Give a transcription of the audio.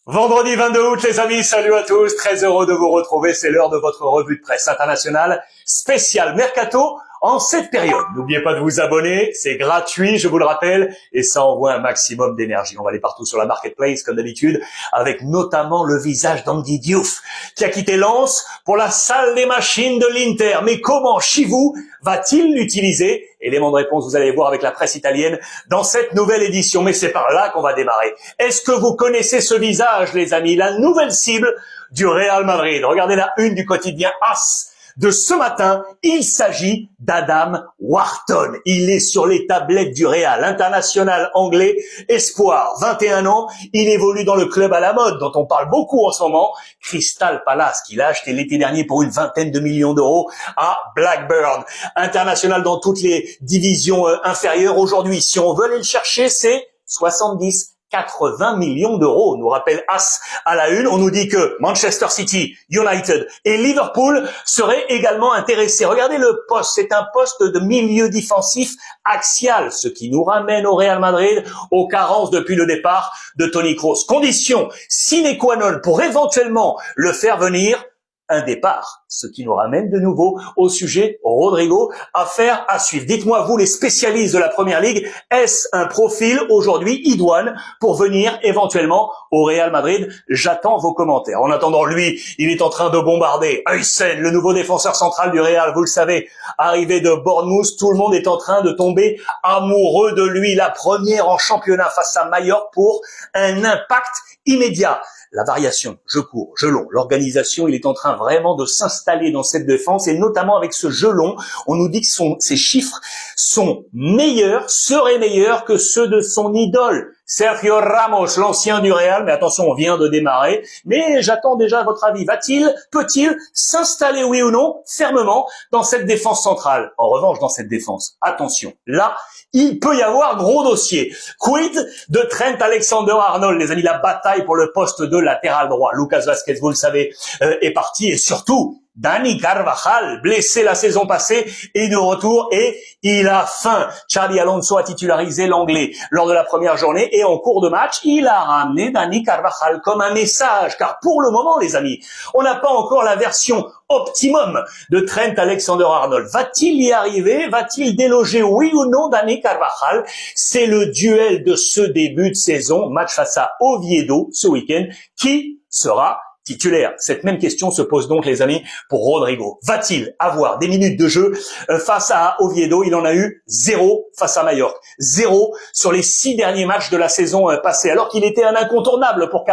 Vendredi 22 août, les amis, salut à tous, très heureux de vous retrouver, c'est l'heure de votre revue de presse internationale spéciale Mercato en cette période. N'oubliez pas de vous abonner, c'est gratuit, je vous le rappelle, et ça envoie un maximum d'énergie. On va aller partout sur la marketplace, comme d'habitude, avec notamment le visage d'Andy Diouf, qui a quitté Lens pour la salle des machines de l'Inter. Mais comment Chivou va-t-il l'utiliser? Élément de réponse, vous allez voir avec la presse italienne dans cette nouvelle édition. Mais c'est par là qu'on va démarrer. Est-ce que vous connaissez ce visage, les amis? La nouvelle cible du Real Madrid. Regardez la une du quotidien AS de ce matin. Il s'agit d'Adam Wharton. Il est sur les tablettes du Real, international anglais, espoir, 21 ans. Il évolue dans le club à la mode, dont on parle beaucoup en ce moment, Crystal Palace, qu'il a acheté l'été dernier pour une vingtaine de millions d'euros à Blackburn. International dans toutes les divisions inférieures. Aujourd'hui, si on veut aller le chercher, c'est 80 millions d'euros, nous rappelle AS à la une. On nous dit que Manchester City, United et Liverpool seraient également intéressés. Regardez le poste, c'est un poste de milieu défensif axial, ce qui nous ramène au Real Madrid, aux carences depuis le départ de Toni Kroos. Condition sine qua non pour éventuellement le faire venir, un départ, ce qui nous ramène de nouveau au sujet Rodrigo, affaire à suivre. Dites-moi, vous les spécialistes de la Première Ligue, est-ce un profil aujourd'hui idoine pour venir éventuellement au Real Madrid? J'attends vos commentaires. En attendant, lui, il est en train de bombarder Huysen, le nouveau défenseur central du Real, vous le savez, arrivé de Bournemouth, tout le monde est en train de tomber amoureux de lui. La première en championnat face à Mallorca pour un impact immédiat. La variation, jeu court, jeu long, l'organisation, il est en train vraiment de s'installer dans cette défense et notamment avec ce jeu long, on nous dit que ses chiffres sont meilleurs, seraient meilleurs que ceux de son idole, Sergio Ramos, l'ancien du Real. Mais attention, on vient de démarrer, mais j'attends déjà votre avis. Peut-il s'installer, oui ou non, fermement dans cette défense centrale? En revanche, dans cette défense, attention, là, il peut y avoir gros dossier. Quid de Trent Alexander-Arnold, les amis, la bataille pour le poste de latéral droit. Lucas Vázquez, vous le savez, est parti, et surtout, Dani Carvajal, blessé la saison passée, est de retour et il a faim. Xabi Alonso a titularisé l'anglais lors de la première journée et en cours de match, il a ramené Dani Carvajal comme un message. Car pour le moment, les amis, on n'a pas encore la version optimum de Trent Alexander-Arnold. Va-t-il y arriver? Va-t-il déloger, oui ou non, Dani Carvajal? C'est le duel de ce début de saison. Match face à Oviedo ce week-end. Qui sera titulaire? Cette même question se pose donc, les amis, pour Rodrigo. Va-t-il avoir des minutes de jeu face à Oviedo? Il en a eu 0 face à Mallorca. 0 sur les 6 derniers matchs de la saison passée, alors qu'il était un incontournable pour